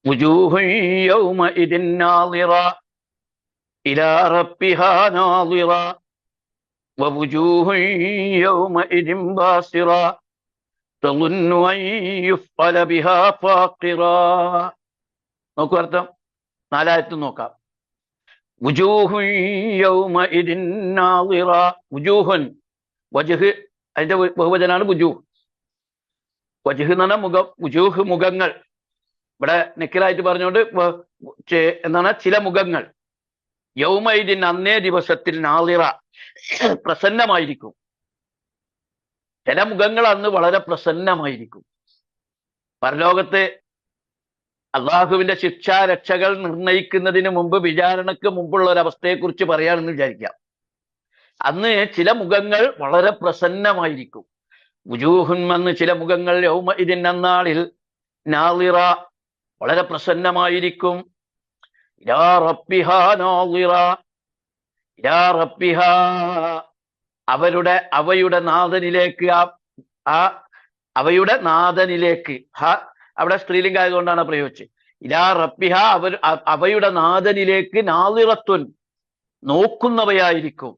വുജൂഹു യൗമഇദിൻ നാളിറ ഇലാ റബ്ബിഹാ നാളിറ വവുജൂഹു യൗമഇദിൻ ബാസിറ തളുന്നു അൻ യുഫ്അല ബിഹാ ഫാഖിറ. നോക്കൂ അർത്ഥം, നാലായത്തും നോക്കാം. വുജൂഹു യൗമഇദിൻ നാളിറ. വുജൂഹുൻ, വജ്ഹ് അതിന്റെ ബഹുവചനാണ് വുജൂഹ്. വജ്ഹ് എന്ന് പറഞ്ഞാൽ മുഖം, വുജൂഹ് മുഖങ്ങൾ. ഇവിടെ നെക്കിലായിട്ട് പറഞ്ഞുകൊണ്ട് എന്താണ് ചില മുഖങ്ങൾ. യൗമഇദിൻ അന്നേ ദിവസത്തിൽ നാളിറ പ്രസന്നമായിരിക്കും. ചില മുഖങ്ങൾ അന്ന് വളരെ പ്രസന്നമായിരിക്കും. പരലോകത്ത് അള്ളാഹുവിന്റെ ശിക്ഷാരക്ഷകൾ നിർണയിക്കുന്നതിന് മുമ്പ്, വിചാരണക്ക് മുമ്പുള്ള ഒരു അവസ്ഥയെക്കുറിച്ച് പറയാമെന്ന് വിചാരിക്കാം. അന്ന് ചില മുഖങ്ങൾ വളരെ പ്രസന്നമായിരിക്കും. വുജൂഹുൻ എന്ന് ചില മുഖങ്ങൾ യൗമഇദിൻ അന്നാളിൽ നാളിറ വളരെ പ്രസന്നമായിരിക്കും. ഇലാ റബ്ബിഹാ നാളിറ. ഇലാ റബ്ബിഹാ അവയുടെ നാഥനിലേക്ക്. അവയുടെ നാഥനിലേക്ക്. അവിടെ സ്ത്രീലിംഗം ആയതുകൊണ്ടാണ് പ്രയോഗിച്ചത്. ഇലാ റബ്ബിഹ അവയുടെ നാഥനിലേക്ക് നാളിറത്തുൻ നോക്കുന്നവയായിരിക്കും.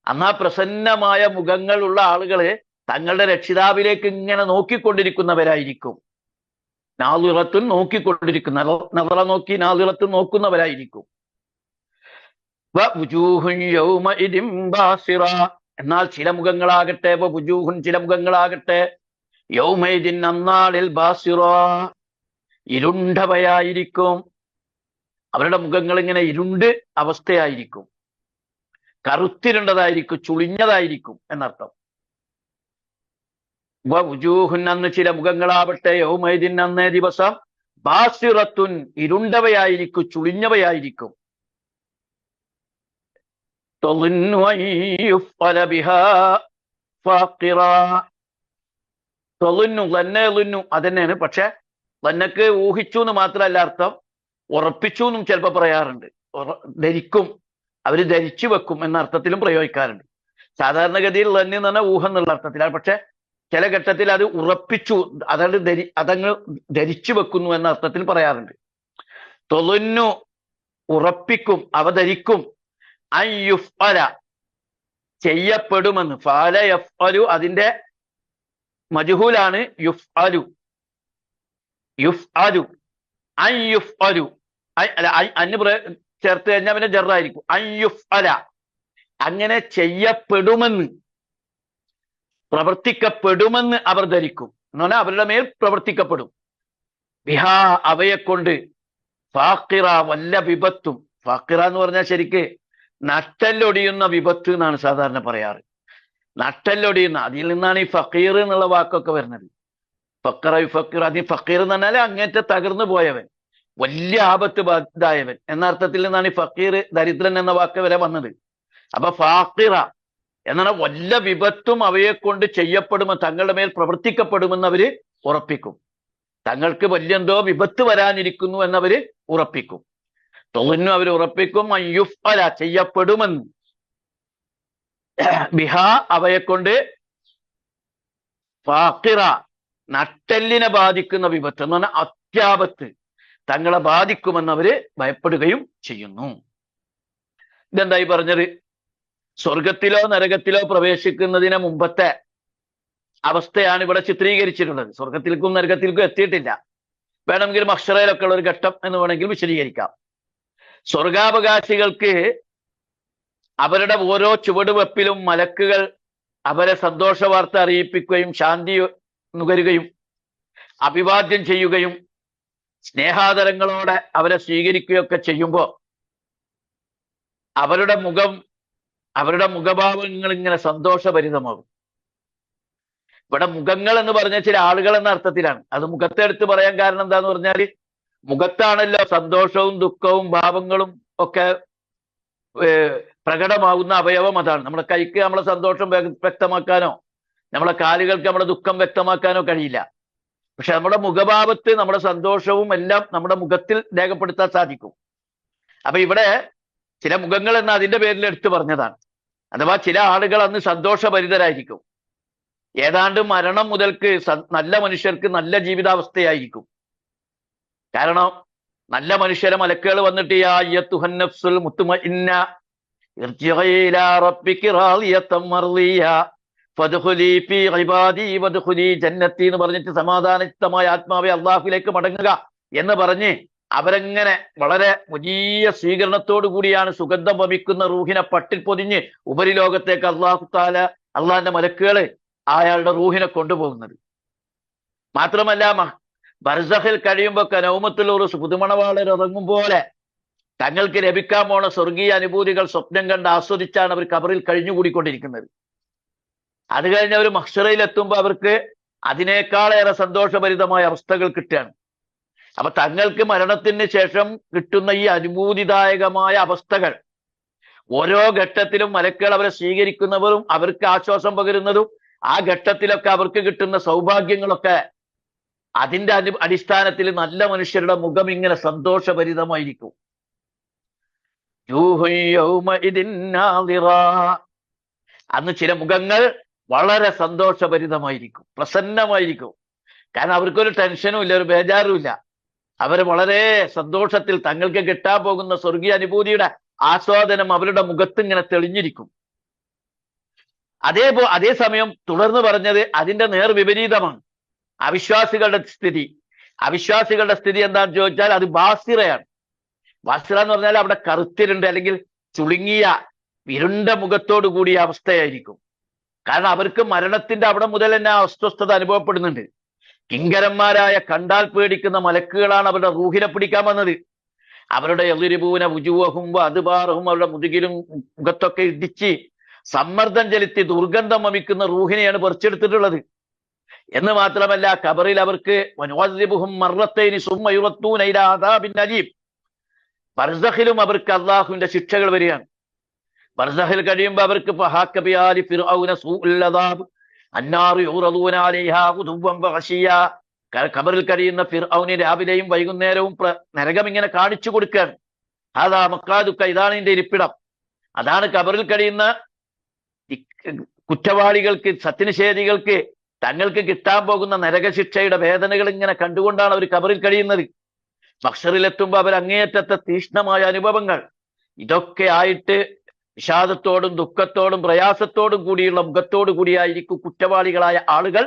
അന്നാ പ്രസന്നമായ മുഖങ്ങളുള്ള ആളുകള് തങ്ങളുടെ രക്ഷിതാവിലേക്ക് ഇങ്ങനെ നോക്കിക്കൊണ്ടിരിക്കുന്നവരായിരിക്കും. നാളിറത്തുൻ നോക്കിക്കൊണ്ടിരിക്കുന്ന, നളറ നോക്കി നാളിറത്തുൻ നോക്കുന്നവരായിരിക്കും. വവുജൂഹുൻ യൗമഇദിൻ ബാസിറ. എന്നാൽ ചില മുഖങ്ങളാകട്ടെ, വവുജൂഹുൻ ചില മുഖങ്ങളാകട്ടെ, യൗമഇദിൻ അന്നാളിൽ ബാസിറ ഇരുണ്ടവയായിരിക്കും. അവരുടെ മുഖങ്ങൾ ഇങ്ങനെ ഇരുണ്ട് അവസ്ഥയായിരിക്കും, കറുത്തിരുണ്ടതായിരിക്കും, ചുളിഞ്ഞതായിരിക്കും എന്നർത്ഥം. വവുജൂഹുൻ അന്ന് ചില മുഖങ്ങളാവട്ടെ, യൗമഇദിൻ അന്നേ ദിവസം, ബാസിറത്തുൻ ഇരുണ്ടവയായിരിക്കും, ചുളിഞ്ഞവയായിരിക്കും. തളുന്നു അൻ യുഫ്അല ബിഹാ ഫാഖിറ. തളുന്നു, ലന്നലുന്നു അതന്നെയാണ്. പക്ഷെ ലന്നക്ക് ഊഹിച്ചു എന്ന് മാത്രമല്ല അർത്ഥം, ഉറപ്പിച്ചു എന്നും ചിലപ്പോൾ പറയാറുണ്ട്. ധരിക്കും, അവര് ധരിച്ചു വെക്കും എന്ന അർത്ഥത്തിലും പ്രയോഗിക്കാറുണ്ട്. സാധാരണഗതിയിൽ ലന്ന് എന്ന് പറഞ്ഞാൽ ഊഹം എന്നുള്ള അർത്ഥത്തിലാണ്. പക്ഷെ ചില ഘട്ടത്തിൽ അത് ഉറപ്പിച്ചു, അതങ്ങ് ധരിച്ചു വെക്കുന്നു എന്ന അർത്ഥത്തിൽ പറയാറുണ്ട്. തൊളുന്നു ഉറപ്പിക്കും, അവതരിക്കും. അൻ യുഫ്അല ചെയ്യപ്പെടുമെന്ന്. ഫഅല യഫ്അലു അതിന്റെ മജ്ഹൂലാണ് യുഫ്അലു. യുഫ്അലു അൻ യുഫ്അലു അല്ല, അന്ന് ചേർത്ത് കഴിഞ്ഞാൽ പിന്നെ ജറായിരിക്കും. അൻ യുഫ്അല അങ്ങനെ ചെയ്യപ്പെടുമെന്ന്, പ്രവർത്തിക്കപ്പെടുമെന്ന് അവർ ധരിക്കും. എന്ന് പറഞ്ഞാൽ അവരുടെ മേൽ പ്രവർത്തിക്കപ്പെടും. ബിഹാ അവയെ കൊണ്ട്, ഫാഖിറ വല്ല വിപത്തും. ഫാഖിറ എന്ന് പറഞ്ഞാൽ ശരിക്ക് നട്ടല്ലൊടിയുന്ന വിപത്ത് എന്നാണ് സാധാരണ പറയാറ്. നട്ടല്ലൊടിയുന്ന, അതിൽ നിന്നാണ് ഈ ഫക്കീർ എന്നുള്ള വാക്കൊക്കെ വരുന്നത്. ഫക്കറ ഫക്കീർ, അതിൽ ഫക്കീർ എന്ന് പറഞ്ഞാൽ അങ്ങേറ്റം തകർന്നു പോയവൻ, വലിയ ആപത്ത് ബാധിതായവൻ എന്ന അർത്ഥത്തിൽ നിന്നാണ് ഈ ഫക്കീർ, ദരിദ്രൻ എന്ന വാക്ക് വരെ വന്നത്. അപ്പൊ ഫാഖിറ എന്നാണ് വല്ല വിപത്തും അവയെ കൊണ്ട് ചെയ്യപ്പെടുമെന്ന്, തങ്ങളുടെ മേൽ പ്രവർത്തിക്കപ്പെടുമെന്ന് അവര് ഉറപ്പിക്കും. തങ്ങൾക്ക് വലിയെന്തോ വിപത്ത് വരാനിരിക്കുന്നു എന്നവര് ഉറപ്പിക്കും. തൊന്നു അവർ ഉറപ്പിക്കും. അൻ യുഫ്അല ചെയ്യപ്പെടുമെന്ന്. ബിഹാ അവയെ കൊണ്ട്, ഫാഖിറ നട്ടെല്ലിനെ ബാധിക്കുന്ന വിപത്ത് എന്ന് പറഞ്ഞാൽ അത്യാപത്ത് തങ്ങളെ ബാധിക്കുമെന്ന് അവര് ഭയപ്പെടുകയും ചെയ്യുന്നു. ഇതെന്തായി പറഞ്ഞത്? സ്വർഗത്തിലോ നരകത്തിലോ പ്രവേശിക്കുന്നതിന് മുമ്പത്തെ അവസ്ഥയാണ് ഇവിടെ ചിത്രീകരിച്ചിട്ടുള്ളത്. സ്വർഗത്തിലേക്കും നരകത്തിലേക്കും എത്തിയിട്ടില്ല. വേണമെങ്കിൽ മഹ്ശറയിലൊക്കെ ഉള്ള ഒരു ഘട്ടം എന്ന് വേണമെങ്കിൽ വിശദീകരിക്കാം. സ്വർഗാവകാശികൾക്ക് അവരുടെ ഓരോ ചുവടുവെപ്പിലും മലക്കുകൾ അവരെ സന്തോഷ വാർത്ത അറിയിപ്പിക്കുകയും ശാന്തി നുകരുകയും അഭിവാദ്യം ചെയ്യുകയും സ്നേഹാദരങ്ങളോടെ അവരെ സ്വീകരിക്കുകയൊക്കെ ചെയ്യുമ്പോൾ അവരുടെ മുഖഭാവങ്ങൾ ഇങ്ങനെ സന്തോഷഭരിതമാകും. ഇവിടെ മുഖങ്ങൾ എന്ന് പറഞ്ഞ ചില ആളുകൾ എന്ന അർത്ഥത്തിലാണ്. അത് മുഖത്തെ എടുത്ത് പറയാൻ കാരണം എന്താന്ന് പറഞ്ഞാൽ, മുഖത്താണല്ലോ സന്തോഷവും ദുഃഖവും ഭാവങ്ങളും ഒക്കെ പ്രകടമാകുന്ന അവയവം. അതാണ് നമ്മുടെ കൈക്ക് നമ്മളെ സന്തോഷം വ്യക്തമാക്കാനോ നമ്മളെ കാലുകൾക്ക് നമ്മുടെ ദുഃഖം വ്യക്തമാക്കാനോ കഴിയില്ല. പക്ഷെ നമ്മുടെ മുഖഭാവത്ത് നമ്മുടെ സന്തോഷവും എല്ലാം നമ്മുടെ മുഖത്തിൽ രേഖപ്പെടുത്താൻ സാധിക്കും. അപ്പൊ ഇവിടെ ചില മുഖങ്ങൾ എന്ന അതിന്റെ പേരിൽ എടുത്തു പറഞ്ഞതാണ്. അഥവാ ചില ആളുകൾ അന്ന് സന്തോഷഭരിതരായിരിക്കും. ഏതാണ്ട് മരണം മുതൽക്ക് നല്ല മനുഷ്യർക്ക് നല്ല ജീവിതാവസ്ഥയായിരിക്കും. കാരണം നല്ല മനുഷ്യരെ മലക്കുകൾ വന്നിട്ട് യാ അയ്യത്തുഹൻ നഫ്സുൽ മുത്മഇന്ന ഇർജിഇ ഇലാ റബ്ബികി റാളിയതൻ മർളിയ ഫദ്ഖുലി ഫീ ഇബാദി വദ്ഖുലി ജന്നത്തി എന്ന് പറഞ്ഞിട്ട് സമാധാനയുക്തമായ ആത്മാവെ അള്ളാഹുവിലേക്ക് മടങ്ങുക എന്ന് പറഞ്ഞ് അവരെങ്ങനെ വളരെ വലിയ സ്വീകരണത്തോടു കൂടിയാണ് സുഗന്ധം വമിക്കുന്ന റൂഹിനെ പട്ടിൽ പൊതിഞ്ഞ് ഉപരിലോകത്തേക്ക് അള്ളാഹിന്റെ മലക്കുകള് അയാളുടെ റൂഹിനെ കൊണ്ടുപോകുന്നത്. മാത്രമല്ല ബർസഖിൽ കഴിയുമ്പോ നൗമത്തുൽ പുതുമണവാളർ ഇറങ്ങും പോലെ തങ്ങൾക്ക് ലഭിക്കാൻ പോണ സ്വർഗീയ അനുഭൂതികൾ സ്വപ്നം കണ്ട് ആസ്വദിച്ചാണ് അവർ ഖബറിൽ കഴിഞ്ഞുകൂടിക്കൊണ്ടിരിക്കുന്നത്. അത് കഴിഞ്ഞ് അവർ മഹ്ശറയിൽ എത്തുമ്പോൾ അവർക്ക് അതിനേക്കാളേറെ സന്തോഷഭരിതമായ അവസ്ഥകൾ കിട്ടുകയാണ്. അപ്പൊ തങ്ങൾക്ക് മരണത്തിന് ശേഷം കിട്ടുന്ന ഈ അനുഭൂതിദായകമായ അവസ്ഥകൾ ഓരോ ഘട്ടത്തിലും മലക്കുകൾ അവരെ സ്വീകരിക്കുന്നവരും അവർക്ക് ആശ്വാസം പകരുന്നതും ആ ഘട്ടത്തിലൊക്കെ അവർക്ക് കിട്ടുന്ന സൗഭാഗ്യങ്ങളൊക്കെ അതിന്റെ അടിസ്ഥാനത്തിൽ നല്ല മനുഷ്യരുടെ മുഖം ഇങ്ങനെ സന്തോഷഭരിതമായിരിക്കും. അന്ന് ചില മുഖങ്ങൾ വളരെ സന്തോഷഭരിതമായിരിക്കും, പ്രസന്നമായിരിക്കും. കാരണം അവർക്കൊരു ടെൻഷനും ഇല്ല, ഒരു ബേജാറും ഇല്ല. അവർ വളരെ സന്തോഷത്തിൽ തങ്ങൾക്ക് കിട്ടാൻ പോകുന്ന സ്വർഗീയ അനുഭൂതിയുടെ ആസ്വാദനം അവരുടെ മുഖത്ത് ഇങ്ങനെ തെളിഞ്ഞിരിക്കും. അതേസമയം തുടർന്ന് പറഞ്ഞത് അതിന്റെ നേർവിപരീതമാണ് അവിശ്വാസികളുടെ സ്ഥിതി. അവിശ്വാസികളുടെ സ്ഥിതി എന്താണെന്ന് ചോദിച്ചാൽ അത് ബാസിറയാണ്. ബാസിറ എന്ന് പറഞ്ഞാൽ അവിടെ കറുത്തിരുണ്ട് അല്ലെങ്കിൽ ചുളുങ്ങിയ ഇരുണ്ട മുഖത്തോടു കൂടിയ അവസ്ഥയായിരിക്കും. കാരണം അവർക്ക് മരണത്തിന്റെ അവിടെ മുതൽ തന്നെ അസ്വസ്ഥത അനുഭവപ്പെടുന്നുണ്ട്. കിങ്കരന്മാരായ കണ്ടാൽ പേടിക്കുന്ന മലക്കുകളാണ് അവരുടെ റൂഹിനെ പിടിക്കാൻ വന്നത്. അവരുടെ എളിരിപൂന വുജൂഹും അതുപാറഹും അവരുടെ മുതുകിലും മുഖത്തൊക്കെ ഇടിച്ച് സമ്മർദ്ദം ചെലുത്തി ദുർഗന്ധം വമിക്കുന്ന റൂഹിനെയാണ് പറിച്ചെടുത്തിട്ടുള്ളത്. എന്ന് മാത്രമല്ല ഖബറിൽ അവർക്ക് ബർസഖിലും അവർക്ക് അള്ളാഹുവിന്റെ ശിക്ഷകൾ വരികയാണ്. ബർസഖിൽ കഴിയുമ്പോൾ അവർക്ക് ഖബറിൽ കഴിയുന്ന ഫിർഔന് രാവിലെയും വൈകുന്നേരവും നരകം ഇങ്ങനെ കാണിച്ചു കൊടുക്കുകയാണ്. അതാ മക്കാദുക്ക, ഇതാണ് ഇതിന്റെ ഇരിപ്പിടം. അതാണ് ഖബറിൽ കഴിയുന്ന കുറ്റവാളികൾക്ക്, സത്യനിഷേധികൾക്ക് തങ്ങൾക്ക് കിട്ടാൻ പോകുന്ന നരകശിക്ഷയുടെ വേദനകൾ ഇങ്ങനെ കണ്ടുകൊണ്ടാണ് അവർ ഖബറിൽ കഴിയുന്നത്. മഹ്ശറിലെത്തുമ്പോൾ അവർ അങ്ങേയറ്റത്തെ തീക്ഷ്ണമായ അനുഭവങ്ങൾ ഇതൊക്കെ ആയിട്ട് വിഷാദത്തോടും ദുഃഖത്തോടും പ്രയാസത്തോടും കൂടിയുള്ള മുഖത്തോടു കൂടിയായിരിക്കും കുറ്റവാളികളായ ആളുകൾ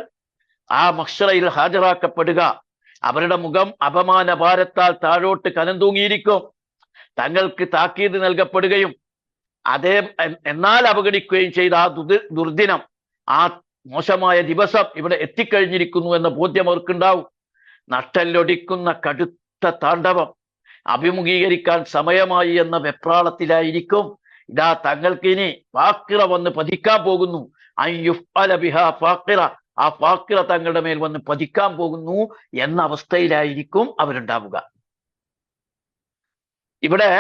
ആ മഹ്ശറയിൽ ഹാജരാക്കപ്പെടുക. അവരുടെ മുഖം അപമാന ഭാരത്താൽ താഴോട്ട് കനം തൂങ്ങിയിരിക്കും. തങ്ങൾക്ക് താക്കീത് നൽകപ്പെടുകയും എന്നാൽ അവഗണിക്കുകയും ചെയ്ത ആ ദുർദിനം, ആ മോശമായ ദിവസം ഇവിടെ എത്തിക്കഴിഞ്ഞിരിക്കുന്നു എന്ന ബോധ്യം അവർക്കുണ്ടാവും. നട്ടല്ലൊടിക്കുന്ന കടുത്ത താണ്ഡവം അഭിമുഖീകരിക്കാൻ സമയമായി എന്ന വെപ്രാളത്തിലായിരിക്കും. ഇതാ തങ്ങൾക്ക് ഇനി ഫാക്കിറ വന്ന് പതിക്കാൻ പോകുന്നു. ആ ഫാക്കിറ തങ്ങളുടെ മേൽ വന്ന് പതിക്കാൻ പോകുന്നു എന്ന അവസ്ഥയിലായിരിക്കും അവരുണ്ടാവുക. ഇവിടെ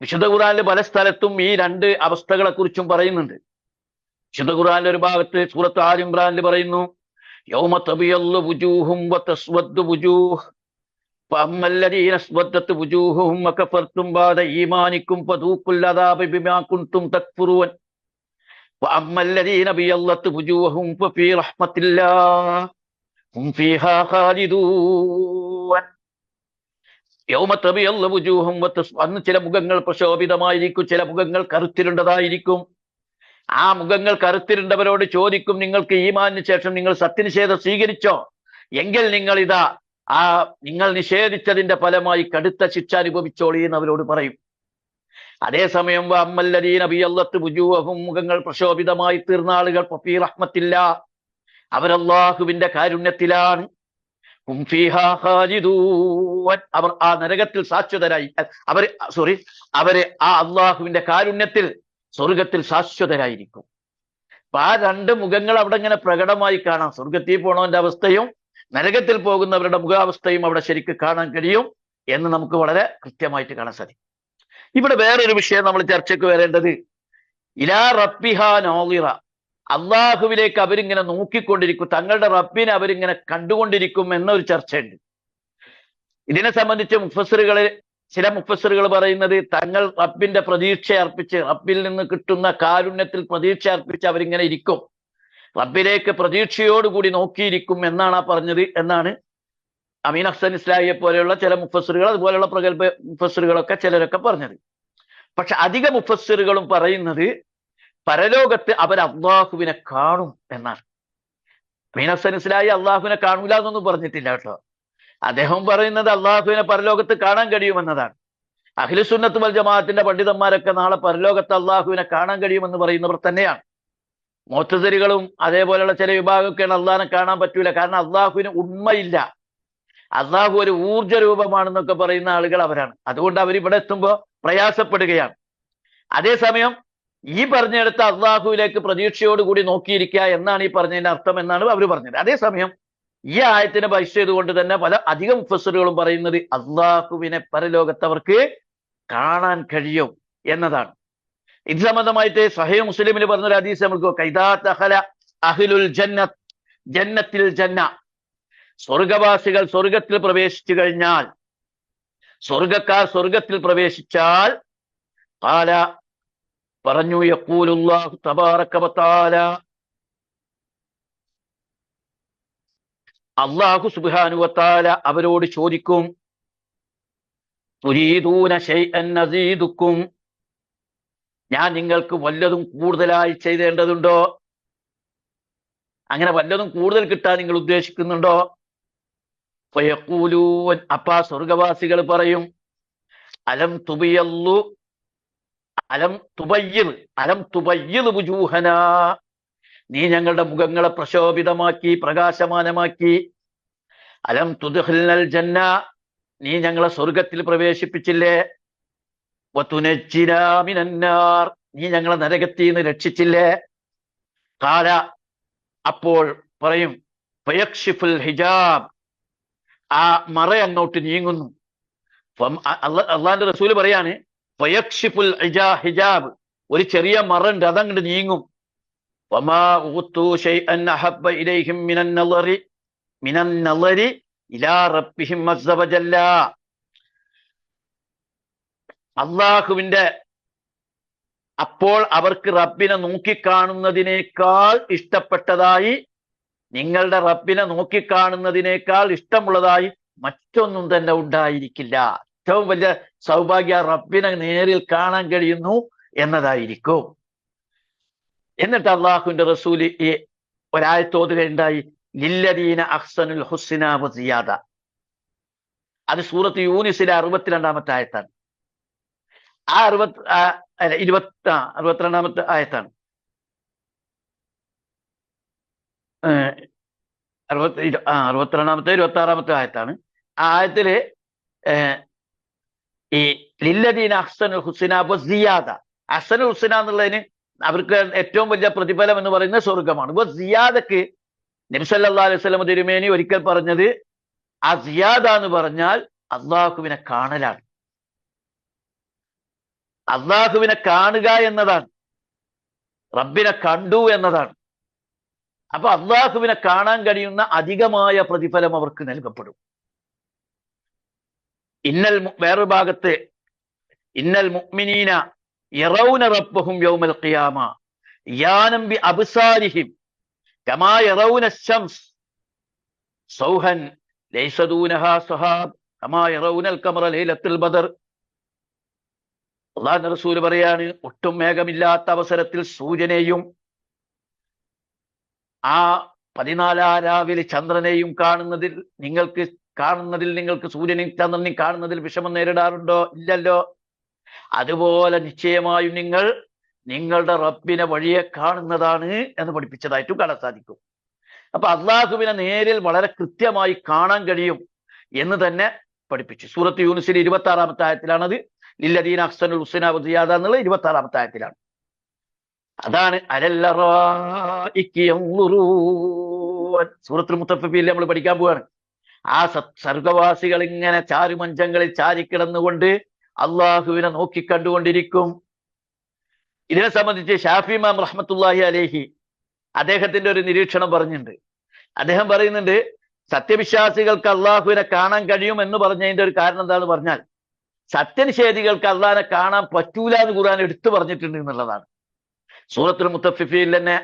വിശുദ്ധ ഖുർആനിൽ പല സ്ഥലത്തും ഈ രണ്ട് അവസ്ഥകളെ കുറിച്ചും പറയുന്നുണ്ട്. വിശുദ്ധ ഖുർആനിൽ ഒരു ഭാഗത്ത് സൂറത്ത് ആൽ ഇംറാനിൽ പറയുന്നു, യൗമ തബിയല്ലു വുജൂഹും വതസ്വദ്ദു വുജൂഹ് ഫഅമ്മല്ലദീന സ്വദ്ദത് വുജൂഹുഹും വകഫർതും ബഅദ ഈമാനിക്കും ഫദൂഖുൽ അദാബ ബിമാ കുൻതും തക്ഫുറൂൻ വഅമ്മല്ലദീന ബിയല്ലത് വുജൂഹും ഫഫീ റഹ്മത്തില്ലാഹ് ഹും ഫീഹാ ഖാലിദൂൻ. യൗമ തബിയല്ലു വുജൂഹും അന്ന് ചില മുഖങ്ങൾ പ്രശോഭിതമായിരിക്കും, ചില മുഖങ്ങൾ കറുത്തിരുണ്ടതായിരിക്കും. ആ മുഖങ്ങൾ കറുത്തിരുണ്ടവരോട് ചോദിക്കും, നിങ്ങൾക്ക് ഈമാനിന് ശേഷം നിങ്ങൾ സത്യനിഷേധം സ്വീകരിച്ചോ? എങ്കിൽ നിങ്ങൾ ഇതാ നിങ്ങൾ നിഷേധിച്ചതിന്റെ ഫലമായി കടുത്ത ശിക്ഷ അനുഭവിച്ചോളി എന്ന് അവരോട് പറയും. അതേസമയം അമ്മല്ലദീന ബിയല്ലത്ത് വുജൂഹും മുഖങ്ങൾ പ്രശോഭിതമായി തീർന്ന ആളുകൾ ഫീ റഹ്മത്തില്ലാഹ്, അവരല്ലാഹുവിന്റെ കാരുണ്യത്തിലാണ്. ഹും ഫീഹാ ഖാലിദൂൻ, അവർ ആ നരകത്തിൽ ശാശ്വതരായി, അവര് ആ അള്ളാഹുവിന്റെ കാരുണ്യത്തിൽ സ്വർഗത്തിൽ ശാശ്വതരായിരിക്കും. അപ്പൊ ആ രണ്ട് മുഖങ്ങൾ അവിടെ ഇങ്ങനെ പ്രകടമായി കാണാം. സ്വർഗത്തിൽ പോണവന്റെ അവസ്ഥയും നരകത്തിൽ പോകുന്നവരുടെ മുഖാവസ്ഥയും അവിടെ ശരിക്കും കാണാൻ കഴിയും എന്ന് നമുക്ക് വളരെ കൃത്യമായിട്ട് കാണാൻ സാധിക്കും. ഇവിടെ വേറൊരു വിഷയം നമ്മൾ ചർച്ചയ്ക്ക് വരേണ്ടത്, ഇലാ റബ്ബിഹാ നാളിറ, അള്ളാഹുവിലേക്ക് അവരിങ്ങനെ നോക്കിക്കൊണ്ടിരിക്കും, തങ്ങളുടെ റബ്ബിനെ അവരിങ്ങനെ കണ്ടുകൊണ്ടിരിക്കും എന്നൊരു ചർച്ചയുണ്ട്. ഇതിനെ സംബന്ധിച്ച് ചില മുഫസ്സിറുകൾ പറയുന്നത്, തങ്ങൾ റബ്ബിന്റെ പ്രതീക്ഷ അർപ്പിച്ച്, റബ്ബിൽ നിന്ന് കിട്ടുന്ന കാരുണ്യത്തിൽ പ്രതീക്ഷ അർപ്പിച്ച് അവരിങ്ങനെ ഇരിക്കും, റബ്ബിലേക്ക് പ്രതീക്ഷയോടുകൂടി നോക്കിയിരിക്കും എന്നാണ് പറഞ്ഞത് എന്നാണ് അമീൻ അഹ്സൻ ഇസ്ലാഹിയെ പോലെയുള്ള ചില മുഫസ്സിറുകൾ, അതുപോലെയുള്ള പ്രഗത്ഭ മുഫസ്സിറുകളൊക്കെ ചിലരൊക്കെ പറഞ്ഞത്. പക്ഷെ അധിക മുഫസ്സിറുകളും പറയുന്നത് പരലോകത്ത് അവർ അള്ളാഹുവിനെ കാണും എന്നാണ്. അമീൻ അഹ്സൻ ഇസ്ലാഹി അള്ളാഹുവിനെ കാണൂല എന്നൊന്നും പറഞ്ഞിട്ടില്ല കേട്ടോ. അദ്ദേഹം പറയുന്നത് അള്ളാഹുവിനെ പരലോകത്ത് കാണാൻ കഴിയുമെന്നതാണ്. അഹ്ലുസുന്നത്ത് വൽ ജമാഅത്തിന്റെ പണ്ഡിതന്മാരൊക്കെ നാളെ പരലോകത്ത് അള്ളാഹുവിനെ കാണാൻ കഴിയുമെന്ന് പറയുന്നവർ തന്നെയാണ്. മുഅ്തസിലികളും അതേപോലെയുള്ള ചില വിഭാഗമൊക്കെയാണ് അള്ളാഹിനെ കാണാൻ പറ്റൂല, കാരണം അള്ളാഹുവിന് ഉണ്മയില്ല, അള്ളാഹു ഒരു ഊർജ രൂപമാണെന്നൊക്കെ പറയുന്ന ആളുകൾ അവരാണ്. അതുകൊണ്ട് അവരിവിടെ എത്തുമ്പോൾ പ്രയാസപ്പെടുകയാണ്. അതേസമയം ഈ പറഞ്ഞെടുത്ത അള്ളാഹുവിലേക്ക് പ്രതീക്ഷയോടുകൂടി നോക്കിയിരിക്കുക എന്നാണ് ഈ പറഞ്ഞതിന്റെ അർത്ഥം എന്നാണ് അവർ പറഞ്ഞത്. അതേസമയം ഈ ആയത്തിനെ ബൈസ് ചെയ്തുകൊണ്ട് തന്നെ പല അധികം മുഫസ്സിറുകളും പറയുന്നത് അള്ളാഹുവിനെ പരലോകത്തവർക്ക് കാണാൻ കഴിയും എന്നതാണ്. ഇത് സംബന്ധമായിട്ട് സഹീഹ് മുസ്ലിമിൽ പറഞ്ഞൊരു ഹദീസ് നമുക്ക് കൈദാ ദഖല അഹ്ലുൽ ജന്നത്ത് ജന്നത്തിൽ ജന്ന, സ്വർഗവാസികൾ സ്വർഗത്തിൽ പ്രവേശിച്ചു കഴിഞ്ഞാൽ, സ്വർഗക്കാർ സ്വർഗത്തിൽ പ്രവേശിച്ചാൽ, ഖാല പറഞ്ഞു, യഖൂലുല്ലാഹു തബാറക വതആല, അല്ലാഹു സുബ്ഹാനഹു വതആല അവരോട് ചോദിക്കും, തുരീദൂന ശൈഅൻ നസീദുക്കും, ഞാൻ നിങ്ങൾക്ക് വല്ലതും കൂടുതലായി ചെയ്തേണ്ടതുണ്ടോ? അങ്ങനെ വല്ലതും കൂടുതൽ കിട്ടാൻ നിങ്ങൾ ഉദ്ദേശിക്കുന്നുണ്ടോ? ഫയഖൂലൂൻ, അപ്പാ സ്വർഗവാസികൾ പറയും, അലം തുബിയല്ലു അലം തുബയ്യിദ് വുജൂഹനാ, നീ ഞങ്ങളുടെ മുഖങ്ങളെ പ്രശോഭിതമാക്കി പ്രകാശമാനമാക്കി. അലം തുദ്ഖിൽനൽ ജന്ന, നീ ഞങ്ങളെ സ്വർഗത്തിൽ പ്രവേശിപ്പിച്ചില്ലേ. വതുനജ്ജിനാ മിനന്നാർ, നീ ഞങ്ങളെ നരകത്തിൽ നിന്ന് രക്ഷിച്ചില്ലേ. ഖാല, അപ്പോൾ പറയും, ഫയക്ഷിഫുൽ ഹിജാബ്, ആ മറ അങ്ങോട്ട് നീങ്ങുന്നു. അള്ളാന്റെ റസൂല് പറയാണ്, ഫയക്ഷിഫുൽ ഹിജാബ്, ഒരു ചെറിയ മറ ഉണ്ട്, അതങ്ങോട്ട് നീങ്ങും. വമാ ഊതു ശൈഅൻ അഹബ്ബ ഇലൈഹിം മിനൻ നളരി ഇലാ റബ്ബിഹിം അസ്സ വജല്ല, അള്ളാഹുവിന്റെ അപ്പോൾ അവർക്ക് റബ്ബിനെ നോക്കിക്കാണുന്നതിനേക്കാൾ ഇഷ്ടപ്പെട്ടതായി, നിങ്ങളുടെ റബ്ബിനെ നോക്കിക്കാണുന്നതിനേക്കാൾ ഇഷ്ടമുള്ളതായി മറ്റൊന്നും തന്നെ ഉണ്ടായിരിക്കില്ല. ഏറ്റവും വലിയ സൗഭാഗ്യ റബ്ബിനെ നേരിൽ കാണാൻ കഴിയുന്നു എന്നതായിരിക്കും. എന്നിട്ട് അള്ളാഹുവിന്റെ റസൂല് ഈ ഒരായത്തോതുകയുണ്ടായി, ലില്ലദീന അഹ്സനുൽ ഹുസ്ന വ സിയാദ. അത് സൂറത്ത് യൂനിസിലെ 62-ാമത്തെ ആയത്താണ്. ആ 62-ാമത്തെ ആയത്താണ്. 62-ാമത്തെ 26-ാമത്തെ ആയത്താണ്. ആ ആയത്തില് ഈ ലില്ലദീന അഹ്സനുൽ ഹുസ്ന വ സിയാദ, അഹ്സനുൽ ഹുസ്ന എന്നുള്ളതിന് അവർക്ക് ഏറ്റവും വലിയ പ്രതിഫലം എന്ന് പറയുന്നത് സ്വർഗമാണ്. ഇപ്പൊ സിയാദക്ക് നബി സല്ലല്ലാഹു അലൈഹി വസല്ലം തിരുമേനി ഒരിക്കൽ പറഞ്ഞത്, ആ സിയാദ എന്ന് പറഞ്ഞാൽ അള്ളാഹുവിനെ കാണലാണ്, അള്ളാഹുവിനെ കാണുക എന്നതാണ്, റബ്ബിനെ കണ്ടു എന്നതാണ്. അപ്പൊ അള്ളാഹുവിനെ കാണാൻ കഴിയുന്ന അധികമായ പ്രതിഫലം അവർക്ക് നൽകപ്പെടും. വേറൊരു ഭാഗത്ത് ഇന്നൽ മുഅ്മിനീന യറൗന റബ്ബഹും യൗമൽ ഖിയാമ യാനം ബി അബ്സാരിഹിം കമാ യറൗന അശംസ് സൗഹൻ ലൈസ ദൂനഹാ സഹാബ് കമാ യറൗനൽ ഖമറ ലൈലത്തുൽ ബദർ. അല്ലാഹുവിന്റെ റസൂൽ പറയാണ്, ഒട്ടും മേഘമില്ലാത്ത അവസരത്തിൽ സൂര്യനെയും ആ 14 രാവിലെ ചന്ദ്രനെയും കാണുന്നതിൽ നിങ്ങൾക്ക് സൂര്യനെയും ചന്ദ്രനെയും കാണുന്നതിൽ വിഷമം നേരിടാറുണ്ടോ? ഇല്ലല്ലോ. അതുപോലെ നിശ്ചയമായും നിങ്ങൾ നിങ്ങളുടെ റബ്ബിനെ വഴിയെ കാണുന്നതാണ് എന്ന് പഠിപ്പിച്ചതായിട്ടും കാണാൻ സാധിക്കും. അപ്പൊ അള്ളാഹുവിനെ നേരിൽ വളരെ കൃത്യമായി കാണാൻ കഴിയും എന്ന് തന്നെ പഠിപ്പിച്ചു. സൂറത്ത് യൂനിസിലെ 26-ാമത്തെ ആയത്തിലാണത്. ലില്ലദീന അഹ്സനുൽ ഹുസ്ന വ സിയാദ എന്നുള്ള 26-ാമത്തെ ആയത്തിലാണ്. അതാണ് സൂറത്തുൽ മുത്തഫിഫീനിൽ നമ്മൾ പഠിക്കാൻ പോവാണ്. ആ സർഗവാസികൾ ഇങ്ങനെ ചാരുമഞ്ചങ്ങളിൽ ചാരിക്കിടന്നുകൊണ്ട് അള്ളാഹുവിനെ നോക്കിക്കണ്ടുകൊണ്ടിരിക്കും. ഇതിനെ സംബന്ധിച്ച് ഷാഫി ഇമാം റഹ്മത്തുള്ളാഹി അലൈഹി അദ്ദേഹത്തിന്റെ ഒരു നിരീക്ഷണം പറഞ്ഞിട്ടുണ്ട്. അദ്ദേഹം പറയുന്നുണ്ട്, സത്യവിശ്വാസികൾക്ക് അള്ളാഹുവിനെ കാണാൻ കഴിയും എന്ന് പറഞ്ഞതിന്റെ ഒരു കാരണം എന്താണെന്ന് പറഞ്ഞാൽ, സത്യനിഷേധികൾക്ക് അള്ളാഹിനെ കാണാൻ പറ്റൂല എന്ന് ഖുർആൻ എടുത്തു പറഞ്ഞിട്ടുണ്ട് എന്നുള്ളതാണ്. സൂറത്തുൽ മുത്തഫിഫീനിൽ തന്നെ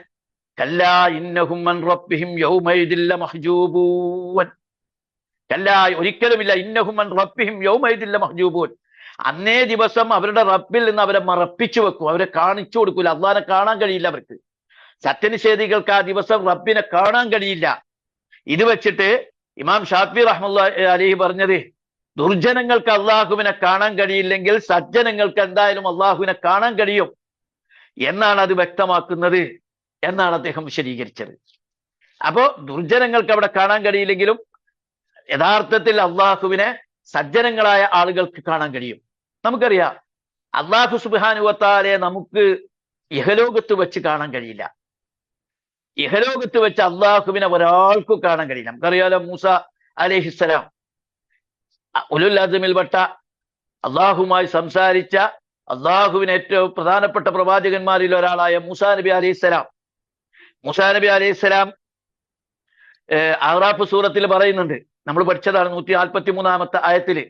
കല്ലാ ഇന്നഹും അൻ റബ്ബിഹിം യൗമൈദിൻ ലമഹ്ജൂബൂൻ, കല്ലാ, ഒരിക്കലുമില്ല. ഇന്നഹും അൻ റബ്ബിഹിം യൗമൈദിൻ ലമഹ്ജൂബൂൻ. അന്നേ ദിവസം അവരുടെ റബ്ബിൽ നിന്ന് അവരെ മറപ്പിച്ചു വെക്കും, അവരെ കാണിച്ചു കൊടുക്കൂല. അള്ളാഹിനെ കാണാൻ കഴിയില്ല അവർക്ക്. സത്യനിഷേധികൾക്ക് ആ ദിവസം റബ്ബിനെ കാണാൻ കഴിയില്ല. ഇത് വെച്ചിട്ട് ഇമാം ഷാഫി റഹ്മത്തുള്ളാഹി അലൈഹി പറഞ്ഞത്, ദുർജനങ്ങൾക്ക് അള്ളാഹുവിനെ കാണാൻ കഴിയില്ലെങ്കിൽ സജ്ജനങ്ങൾക്ക് എന്തായാലും അള്ളാഹുവിനെ കാണാൻ കഴിയും എന്നാണ് അത് വ്യക്തമാക്കുന്നത് എന്നാണ് അദ്ദേഹം വിശദീകരിച്ചത്. അപ്പോ ദുർജനങ്ങൾക്ക് അവിടെ കാണാൻ കഴിയില്ലെങ്കിലും യഥാർത്ഥത്തിൽ അള്ളാഹുവിനെ സജ്ജനങ്ങളായ ആളുകൾക്ക് കാണാൻ കഴിയും. നമുക്കറിയാം, അള്ളാഹു സുബ്ഹാനഹു വ തആലയെ നമുക്ക് ഇഹലോകത്ത് വെച്ച് കാണാൻ കഴിയില്ല. ഇഹലോകത്ത് വെച്ച് അള്ളാഹുവിനെ ഒരാൾക്കും കാണാൻ കഴിയില്ല. നമുക്കറിയാലോ, മൂസ അലൈഹിസ്സലാം ഉലുൽ അസ്മിൽപ്പെട്ട അള്ളാഹുമായി സംസാരിച്ച അള്ളാഹുവിന് ഏറ്റവും പ്രധാനപ്പെട്ട പ്രവാചകന്മാരിൽ ഒരാളായ മൂസാ നബി അലൈഹിസ്സലാം. മൂസാ നബി അലൈഹിസ്സലാം അഹ്റാഫ് സൂറത്തിൽ പറയുന്നുണ്ട്, നമ്മൾ പഠിച്ചതാണ് 143-ാമത്തെ ആയത്തില്.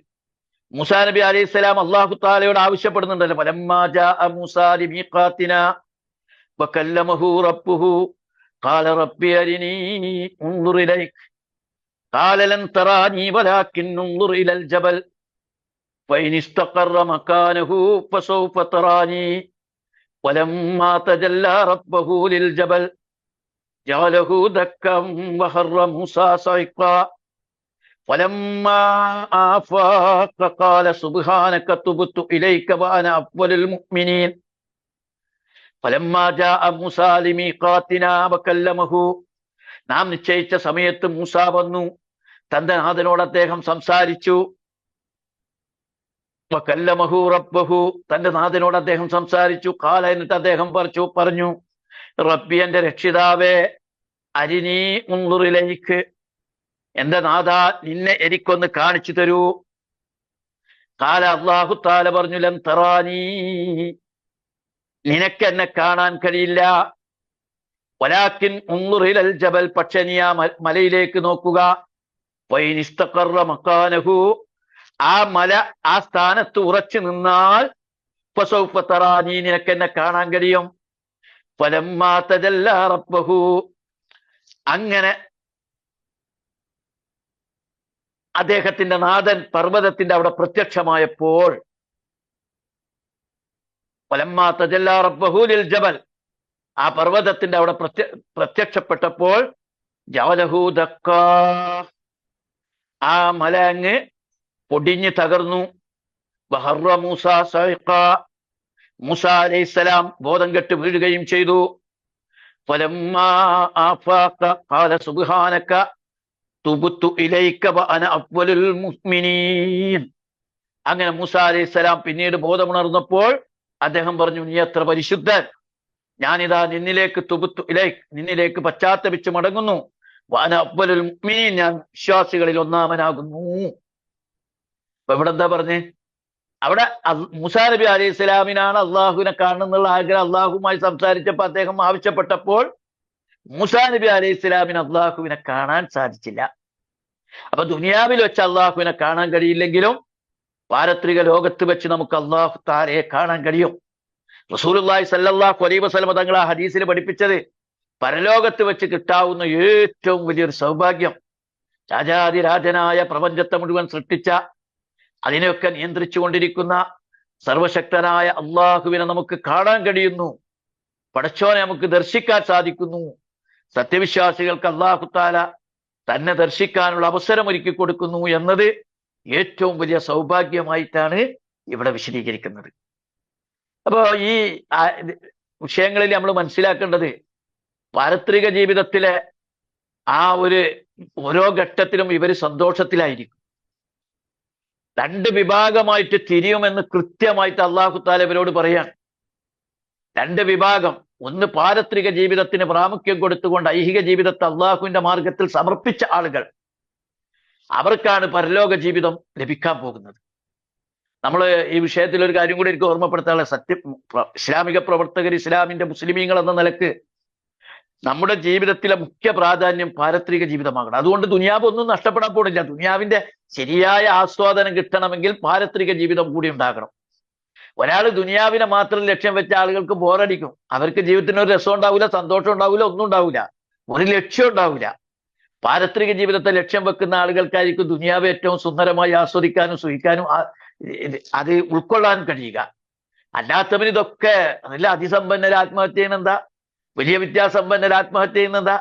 മൂസാ നബി അലൈഹിസ്സലാം അള്ളാഹു തആലയോട് ആവശ്യപ്പെടുന്നുണ്ടല്ലോ, ഫലമ്മാ ജാഅ മൂസാ ലിമീഖാതിനാ വകല്ലമഹു റബ്ബുഹു ഖാല റബ്ബി അരിനീ ഉൻദുർ ഇലൈക ഖാല ലൻ തറാനീ വലാകിൻ ഉൻദുർ ഇലൽ ജബൽ ഫഇൻ ഇസ്തഖറ മകാനഹു ഫസൗഫ തറാനീ വലമ്മാ തജല്ലാ റബ്ബുഹു ലിൽ ജബൽ ജഅലഹു ദക്കം വഖറ മൂസാ സൈഖാ ഫലമ്മാ ആഫാഖ ഖാല സുബ്ഹാനക തുബ്തു ഇലൈക വഅന അവ്വലുൽ മുഅ്മിനീൻ ഫലമ്മാ ജാഅ മൂസാ ലിമീഖാതിനാ വകല്ലമഹു. നാം നിശ്ചയിച്ച സമയത്ത് മൂസ വന്നു, തന്റെ നാഥനോട് അദ്ദേഹം സംസാരിച്ചു. വകല്ലമഹു റബ്ബഹു, തന്റെ നാഥനോട് അദ്ദേഹം സംസാരിച്ചു. ഖാല, എന്നിട്ട് അദ്ദേഹം പറഞ്ഞു, റബ്ബി, എന്റെ രക്ഷിതാവേ, അരിനീ ഉൻദുർ ഇലൈക, എന്റെ നാഥ, നിന്നെ എനിക്കൊന്ന് കാണിച്ചു തരൂ. ഖാല, അല്ലാഹു തആല പറഞ്ഞു, ലൻ തറാനീ, നിനക്ക് എന്നെ കാണാൻ കഴിയില്ല. വലാകിൻ ഉൻദുർ ഇലൽ ജബൽ, പക്ഷെ നീ ആ മലയിലേക്ക് നോക്കുക. ഫഇൻ ഇസ്തഖറ മകാനഹു, ആ മല ആ സ്ഥാനത്ത് ഉറച്ചു നിന്നാൽ ഫസൗഫ തറാനീ, നിനക്ക് എന്നെ കാണാൻ കഴിയും. ഫലമ്മാ തജല്ലാ റബ്ബഹു, അങ്ങനെ അദ്ദേഹത്തിന്റെ നാഥൻ പർവ്വതത്തിന്റെ അവിടെ പ്രത്യക്ഷമായപ്പോൾ, ഫലമ്മാ തജല്ലാ റബ്ബഹു ലിൽ ജബൽ, ആ പർവ്വതത്തിന്റെ അവിടെ പ്രത്യക്ഷപ്പെട്ടപ്പോൾ ജഅലഹു ദക്കാ, ആ മല അങ്ങ് പൊടിഞ്ഞ് തകർന്നു. വഖറ മൂസാ സൈഖാ, മൂസ അലൈഹിസ്സലാം ബോധം കെട്ട് വീഴുകയും ചെയ്തു. ഫലമ്മാ ആഫാഖ ഖാല സുബ്ഹാനക തുബ്തു ഇലൈക വഅന അവ്വലുൽ മുഅ്മിനീൻ. അങ്ങനെ മൂസ അലൈഹിസ്സലാം പിന്നീട് ബോധമുണർന്നപ്പോൾ അദ്ദേഹം പറഞ്ഞു, നീ എത്ര പരിശുദ്ധൻ, ഞാനിതാ നിന്നിലേക്ക് തുബ്തു ഇലൈക, നിന്നിലേക്ക് പശ്ചാത്തപിച്ച് മടങ്ങുന്നു. വഅന അവ്വലുൽ മുഅ്മിനീൻ, ഞാൻ വിശ്വാസികളിൽ ഒന്നാമനാകുന്നു. അപ്പൊ ഇവിടെ എന്താ പറഞ്ഞേ? അവിടെ മൂസാ നബി അലൈഹി സ്വലാമിനാണ് അള്ളാഹുവിനെ കാണുന്നുള്ള ആഗ്രഹം. അള്ളാഹുമായി സംസാരിച്ചപ്പോൾ അദ്ദേഹം ആവശ്യപ്പെട്ടപ്പോൾ മൂസാ നബി അലൈഹി സ്വലാമിന് അള്ളാഹുവിനെ കാണാൻ സാധിച്ചില്ല. അപ്പൊ ദുനിയാവിൽ വെച്ച് അള്ളാഹുവിനെ കാണാൻ കഴിയില്ലെങ്കിലും പാരത്രിക ലോകത്ത് വെച്ച് നമുക്ക് അള്ളാഹു തആലയെ കാണാൻ കഴിയും. റസൂലുള്ളാഹി സ്വല്ലല്ലാഹു അലൈഹി വസല്ലം തങ്ങൾ ആ ഹദീസിൽ പഠിപ്പിച്ചത്, പരലോകത്ത് വെച്ച് കിട്ടാവുന്ന ഏറ്റവും വലിയൊരു സൗഭാഗ്യം, രാജാതിരാജനായ പ്രപഞ്ചത്തെ മുഴുവൻ സൃഷ്ടിച്ച, അതിനെയൊക്കെ നിയന്ത്രിച്ചു കൊണ്ടിരിക്കുന്ന സർവശക്തനായ അള്ളാഹുവിനെ നമുക്ക് കാണാൻ കഴിയുന്നു. പടച്ചോനെ നമുക്ക് ദർശിക്കാൻ സാധിക്കുന്നു. സത്യവിശ്വാസികൾക്ക് അള്ളാഹു തആല തന്നെ ദർശിക്കാനുള്ള അവസരം ഒരുക്കി കൊടുക്കുന്നു എന്നത് ഏറ്റവും വലിയ സൗഭാഗ്യമായിട്ടാണ് ഇവിടെ വിശദീകരിക്കുന്നത്. അപ്പോ ഈ വിഷയങ്ങളിൽ നമ്മൾ മനസ്സിലാക്കേണ്ടത്, പാരത്രിക ജീവിതത്തിലെ ആ ഓരോ ഘട്ടത്തിലും ഇവർ സന്തോഷത്തിലായിരിക്കും. രണ്ട് വിഭാഗമായിട്ട് തിരിയുമെന്ന് കൃത്യമായിട്ട് അള്ളാഹു തആല ഇവരോട് പറയാണ്. രണ്ട് വിഭാഗം, ഒന്ന് പാരത്രിക ജീവിതത്തിന് പ്രാമുഖ്യം കൊടുത്തുകൊണ്ട് ഐഹിക ജീവിതത്തെ അള്ളാഹുവിന്റെ മാർഗത്തിൽ സമർപ്പിച്ച ആളുകൾ, അവർക്കാണ് പരലോക ജീവിതം ലഭിക്കാൻ പോകുന്നത്. നമ്മൾ ഈ വിഷയത്തിൽ ഒരു കാര്യം കൂടി എനിക്ക് ഓർമ്മപ്പെടുത്താനുള്ള, ഇസ്ലാമിക പ്രവർത്തകർ, ഇസ്ലാമിന്റെ മുസ്ലിമീങ്ങൾ എന്ന നിലക്ക് നമ്മുടെ ജീവിതത്തിലെ മുഖ്യ പ്രാധാന്യം പാരത്രിക ജീവിതമാകണം. അതുകൊണ്ട് ദുനിയാവ് ഒന്നും നഷ്ടപ്പെടാൻ പോണില്ല. ദുനിയാവിന്റെ ശരിയായ ആസ്വാദനം കിട്ടണമെങ്കിൽ പാരത്രിക ജീവിതം കൂടി ഉണ്ടാകണം. ഒരാൾ ദുനിയാവിനെ മാത്രം ലക്ഷ്യം വെച്ച ആളുകൾക്ക് ബോറടിക്കും. അവർക്ക് ജീവിതത്തിന് ഒരു രസം ഉണ്ടാവില്ല, സന്തോഷം ഉണ്ടാവില്ല, ഒന്നും ഉണ്ടാവില്ല, ഒരു ലക്ഷ്യം ഉണ്ടാവില്ല. പാരത്രിക ജീവിതത്തെ ലക്ഷ്യം വെക്കുന്ന ആളുകൾക്കായിരിക്കും ദുനിയാവ് ഏറ്റവും സുന്ദരമായി ആസ്വദിക്കാനും സുഖിക്കാനും അത് ഉൾക്കൊള്ളാനും കഴിയുക. അല്ലാത്തവന് ഇതൊക്കെ നല്ല അതിസമ്പന്നര ആത്മഹത്യ ചെയ്യുന്നെന്താ, വലിയ വിദ്യാസമ്പന്നര ആത്മഹത്യ ചെയ്യുന്നെന്താ?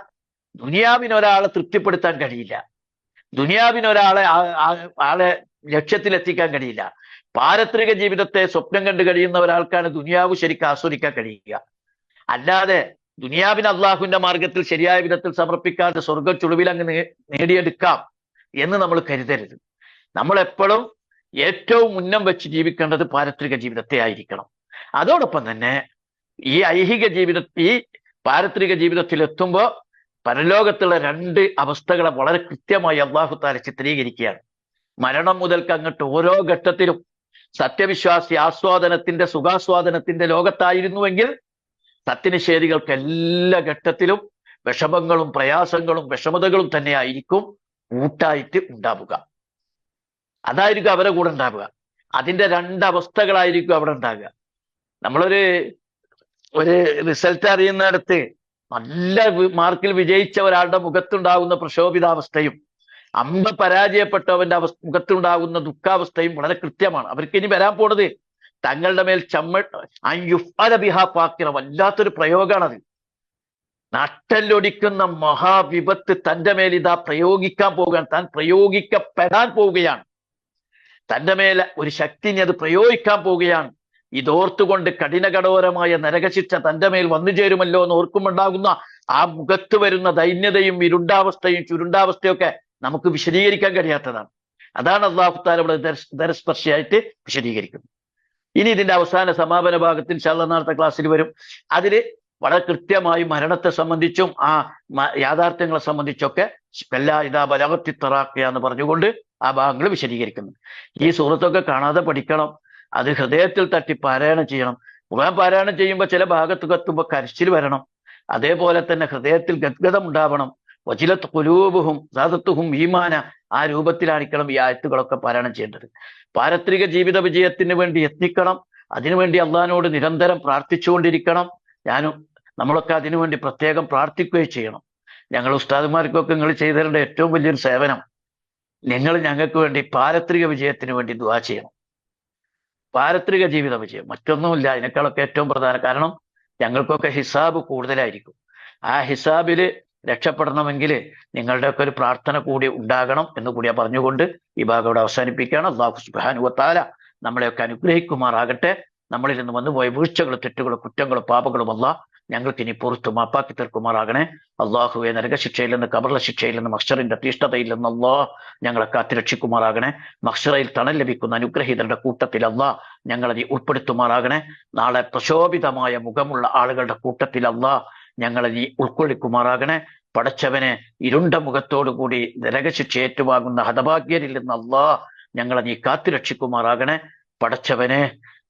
ദുനിയാവിനൊരാളെ തൃപ്തിപ്പെടുത്താൻ കഴിയില്ല, ദുനിയാവിനൊരാളെ ആളെ ലക്ഷ്യത്തിലെത്തിക്കാൻ കഴിയില്ല. പാരത്രിക ജീവിതത്തെ സ്വപ്നം കണ്ടു കഴിയുന്ന ഒരാൾക്കാണ് ദുനിയാവ് ശരിക്കും ആസ്വദിക്കാൻ കഴിയുക. അല്ലാതെ ദുനിയാവിന് അള്ളാഹുവിന്റെ മാർഗത്തിൽ ശരിയായ വിധത്തിൽ സമർപ്പിക്കാതെ സ്വർഗം ചുളിവിൽ അങ്ങ് നേടിയെടുക്കാം എന്ന് നമ്മൾ കരുതരുത്. നമ്മൾ എപ്പോഴും ഏറ്റവും മുന്നം വെച്ച് ജീവിക്കേണ്ടത് പാരത്രിക ജീവിതത്തെ ആയിരിക്കണം. അതോടൊപ്പം തന്നെ ഈ ഐഹിക ഈ പാരത്രിക ജീവിതത്തിൽ എത്തുമ്പോൾ പരലോകത്തുള്ള രണ്ട് അവസ്ഥകളെ വളരെ കൃത്യമായി അള്ളാഹു താല ചിത്രീകരിക്കുകയാണ്. മരണം മുതൽക്ക് അങ്ങോട്ട് ഓരോ ഘട്ടത്തിലും സത്യവിശ്വാസി ആസ്വാദനത്തിന്റെ സുഖാസ്വാദനത്തിന്റെ ലോകത്തായിരുന്നുവെങ്കിൽ സത്യനിഷേധികൾക്ക് എല്ലാ ഘട്ടത്തിലും വിഷമങ്ങളും പ്രയാസങ്ങളും വിഷമതകളും തന്നെ ആയിരിക്കും കൂട്ടായിട്ട് ഉണ്ടാവുക. അതായിരിക്കും അവരെ കൂടെ ഉണ്ടാവുക. അതിന്റെ രണ്ടവസ്ഥകളായിരിക്കും അവിടെ ഉണ്ടാകുക. നമ്മളൊരു റിസൾട്ട് അറിയുന്നിടത്ത് നല്ല മാർക്കിൽ വിജയിച്ച ഒരാളുടെ മുഖത്തുണ്ടാകുന്ന പ്രക്ഷോഭിതാവസ്ഥയും പരാജയപ്പെട്ടവന്റെ മുഖത്തുണ്ടാകുന്ന ദുഃഖാവസ്ഥയും വളരെ കൃത്യമാണ്. അവർക്ക് ഇനി വരാൻ പോണത് തങ്ങളുടെ മേൽ വല്ലാത്തൊരു പ്രയോഗമാണത്. നട്ടല്ലൊടിക്കുന്ന മഹാവിപത്ത് തന്റെ മേൽ ഇതാ പ്രയോഗിക്കാൻ പോവുകയാണ്, താൻ പ്രയോഗിക്കപ്പെടാൻ പോവുകയാണ്. തന്റെ മേൽ ഒരു ശക്തി അത് പ്രയോഗിക്കാൻ പോവുകയാണ്. ഇതോർത്തുകൊണ്ട് കഠിനകഠോരമായ നരകശിക്ഷ തന്റെ മേൽ വന്നു ചേരുമല്ലോ എന്ന് ഓർക്കുമുണ്ടാകുന്ന ആ മുഖത്ത് വരുന്ന ദൈന്യതയും ഇരുണ്ടാവസ്ഥയും ചുരുണ്ടാവസ്ഥയൊക്കെ നമുക്ക് വിശദീകരിക്കാൻ കഴിയാത്തതാണ്. അതാണ് അല്ലാഹു തആല ഇവിടെ ദർസ്പർശിയായിട്ട് വിശദീകരിക്കുന്നത്. ഇനി ഇതിന്റെ അവസാന സമാപന ഭാഗത്തിൽ ഇൻഷാ അല്ലാഹ് നാളത്തെ ക്ലാസ്സിൽ വരും. അതില് വളരെ കൃത്യമായി മരണത്തെ സംബന്ധിച്ചും ആ യാഥാർത്ഥ്യങ്ങളെ സംബന്ധിച്ചൊക്കെ എല്ലാ ഇതാ ബലഗത്തി തറാഖിയ എന്ന് പറഞ്ഞുകൊണ്ട് ആ ഭാഗങ്ങൾ വിശദീകരിക്കുന്നു. ഈ സൂറത്തൊക്കെ കാണാതെ പഠിക്കണം. അത് ഹൃദയത്തിൽ തട്ടി പാരായണം ചെയ്യണം. ഖുർആൻ പാരായണം ചെയ്യുമ്പോൾ ചില ഭാഗത്തൊക്കെ എത്തുമ്പോൾ കരച്ചിൽ വരണം. അതേപോലെ തന്നെ ഹൃദയത്തിൽ ഗദ്ഗതം ഉണ്ടാവണം. വജിലത്ത് ഖുലൂബുഹും സാദത്തുഹും ഈമാന, ആ രൂപത്തിലായിരിക്കണം ഈ ആയത്തുകളൊക്കെ പാരായണം ചെയ്യേണ്ടത്. പാരത്രിക ജീവിത വിജയത്തിന് വേണ്ടി യത്നിക്കണം. അതിനുവേണ്ടി അള്ളാഹിനോട് നിരന്തരം പ്രാർത്ഥിച്ചുകൊണ്ടിരിക്കണം. നമ്മളൊക്കെ അതിനുവേണ്ടി പ്രത്യേകം പ്രാർത്ഥിക്കുകയും ചെയ്യണം. ഞങ്ങൾ ഉസ്താദുമാർക്കൊക്കെ നിങ്ങൾ ചെയ്തേണ്ട ഏറ്റവും വലിയൊരു സേവനം, നിങ്ങൾ ഞങ്ങൾക്ക് വേണ്ടി പാരത്രിക വിജയത്തിന് വേണ്ടി ദുആ ചെയ്യണം. പാരത്രിക ജീവിത വിജയം മറ്റൊന്നുമില്ല, അതിനേക്കാളൊക്കെ ഏറ്റവും പ്രധാനം. കാരണം ഞങ്ങൾക്കൊക്കെ ഹിസാബ് കൂടുതലായിരിക്കും. ആ ഹിസാബില് രക്ഷപ്പെടണമെങ്കിൽ നിങ്ങളുടെയൊക്കെ ഒരു പ്രാർത്ഥന കൂടി ഉണ്ടാകണം എന്ന് കൂടിയാ പറഞ്ഞുകൊണ്ട് ഈ ഭാഗം ഇവിടെ അവസാനിപ്പിക്കുകയാണ്. അല്ലാഹു സുബ്ഹാനഹു വ തആല നമ്മളെയൊക്കെ അനുഗ്രഹിക്കുമാറാകട്ടെ. നമ്മളിൽ നിന്ന് വന്നുപോയ വീഴ്ചകളും തെറ്റുകളും കുറ്റങ്ങളും പാപങ്ങളും അല്ലാഹ് ഞങ്ങൾക്ക് ഇനി പുറത്തു മാപ്പാക്കി തീർക്കുമാറാകണേ. അള്ളാഹുവെ, നരകശിക്ഷയിൽ നിന്ന് കബറിലെ ശിക്ഷയിൽ നിന്ന് മഹ്ശറിന്റെ തീഷ്ണതയിൽ നിന്ന് അല്ലാഹ് ഞങ്ങളെ കാത്തുരക്ഷിക്കുമാറാകണേ. മഹ്ശറയിൽ തണൽ ലഭിക്കുന്ന അനുഗ്രഹീതരുടെ കൂട്ടത്തിൽ അല്ലാഹ് ഞങ്ങളെ നീ ഉൾപ്പെടുത്തുമാറാകണേ. നാളെ പ്രശോഭിതമായ മുഖമുള്ള ആളുകളുടെ കൂട്ടത്തിൽ അല്ലാഹ് ഞങ്ങളെ നീ ഉൾക്കൊള്ളിക്കുമാറാകണേ. പടച്ചവനെ, ഇരുണ്ട മുഖത്തോടുകൂടി നരകശിക്ഷ ഏറ്റുവാങ്ങുന്ന ഹതഭാഗ്യരിൽ നിന്ന് അല്ലാഹ് ഞങ്ങളെ നീ കാത്തുരക്ഷിക്കുമാറാകണേ. പടച്ചവനെ,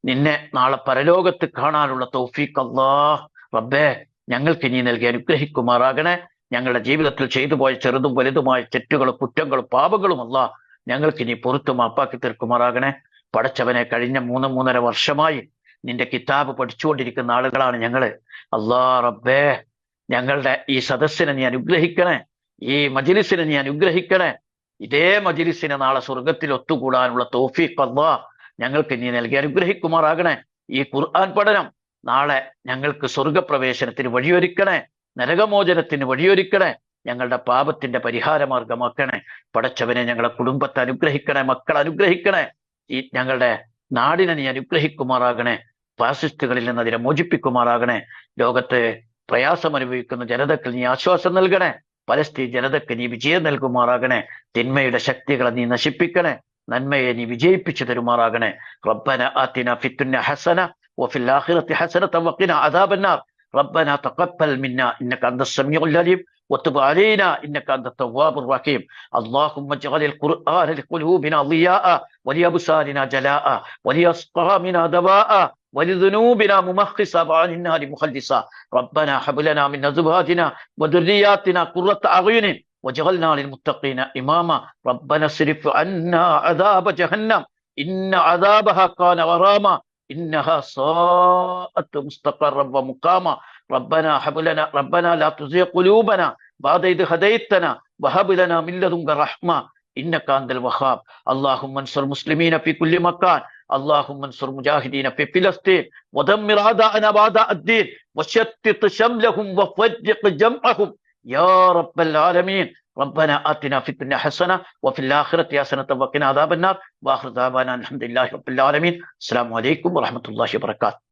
നിന്നെ നാളെ പരലോകത്ത് കാണാനുള്ള തൗഫീഖ് അല്ലാഹ് റബ്ബേ ഞങ്ങൾക്ക് നീ നൽകി അനുഗ്രഹിക്കുമാറാകണേ. ഞങ്ങളുടെ ജീവിതത്തിൽ ചെയ്തു പോയ ചെറുതും വലുതുമായ തെറ്റുകളും കുറ്റങ്ങളും പാപങ്ങളും അല്ലാഹ് ഞങ്ങൾക്ക് നീ പുറത്തു മാപ്പാക്കി തീർക്കുമാറാകണേ. പടച്ചവനെ, കഴിഞ്ഞ 3-3.5 വർഷമായി നിന്റെ കിതാബ് പഠിച്ചുകൊണ്ടിരിക്കുന്ന ആളുകളാണ് ഞങ്ങള്. റബ്ബേ, ഞങ്ങളുടെ ഈ സദസ്സിനെ നീ അനുഗ്രഹിക്കണേ, ഈ മജ്ലിസിനെ നീ അനുഗ്രഹിക്കണേ. ഇതേ മജ്ലിസിനെ നാളെ സ്വർഗത്തിൽ ഒത്തുകൂടാനുള്ള തൗഫീഖ് അല്ലാഹ് ഞങ്ങൾക്ക് നീ നൽകി അനുഗ്രഹിക്കുമാറാകണേ. ഈ ഖുർആൻ പഠനം നാളെ ഞങ്ങൾക്ക് സ്വർഗപ്രവേശനത്തിന് വഴിയൊരുക്കണേ, നരകമോചനത്തിന് വഴിയൊരുക്കണേ, ഞങ്ങളുടെ പാപത്തിന്റെ പരിഹാരമാർഗമാക്കണേ. പടച്ചവനെ, ഞങ്ങളുടെ കുടുംബത്തെ അനുഗ്രഹിക്കണേ, മക്കളെ അനുഗ്രഹിക്കണേ. ഈ ഞങ്ങളുടെ നാടിനെ നീ അനുഗ്രഹിക്കുമാറാകണേ. ഫാസിസ്റ്റുകളിൽ നിന്ന് അതിനെ മോചിപ്പിക്കുമാറാകണേ. ലോകത്തെ പ്രയാസം അനുഭവിക്കുന്ന ജനതയ്ക്ക് നീ ആശ്വാസം നൽകണേ. പലസ്തീൻ ജനതയ്ക്ക് നീ വിജയം നൽകുമാറാകണേ. തിന്മയുടെ ശക്തികളെ നീ നശിപ്പിക്കണേ, നന്മയെ നീ വിജയിപ്പിച്ചു തരുമാറാകണേ. റബ്ബന ആതിന ഫിദ്ദുനിയ ഹസന വഫിൽ ആഖിറതി ഹസനത വഖിന അദാബന്നാർ. റബ്ബന തഖബ്ബൽ മിന്നാ ഇന്നക അൻതസ് സമീഉൽ അലീം വതുബ് അലൈനാ ഇന്നക അൻതത് തവ്വാബുർ റഹീം. അല്ലാഹുമ്മ ഇജ്അലിൽ ഖുർആന ലിഖുലൂബിനാ ളിയാഅ വലിഅബ്സാരിനാ ജലാഅ വലിഅസ്ഖാമിനാ ദവാഅ ولذنوبنا ممخصا وعن النار مخلصا. ربنا هب لنا من ازواجنا وذرياتنا قرة اعين واجعلنا للمتقين اماما. ربنا اصرف عنا عذاب جهنم ان عذابها كان غراما انها ساءت مستقرا ومقاما. ربنا هب لنا ربنا لا تزغ قلوبنا بعد إذ هديتنا وهب لنا من لدنك رحمة إنك أنت الوهاب. اللهم انصر المسلمين في كل مكان. اللهم انصر مجاهدين في فلسطين ودمر أعداءنا وأعداء الدين وشتت شملهم وفرق جمعهم يا رب العالمين. ربنا آتنا في الدنيا حسنة وفي الآخرة حسنة وقنا عذاب النار. وآخر دعوانا الحمد لله رب العالمين. السلام عليكم ورحمة الله وبركاته.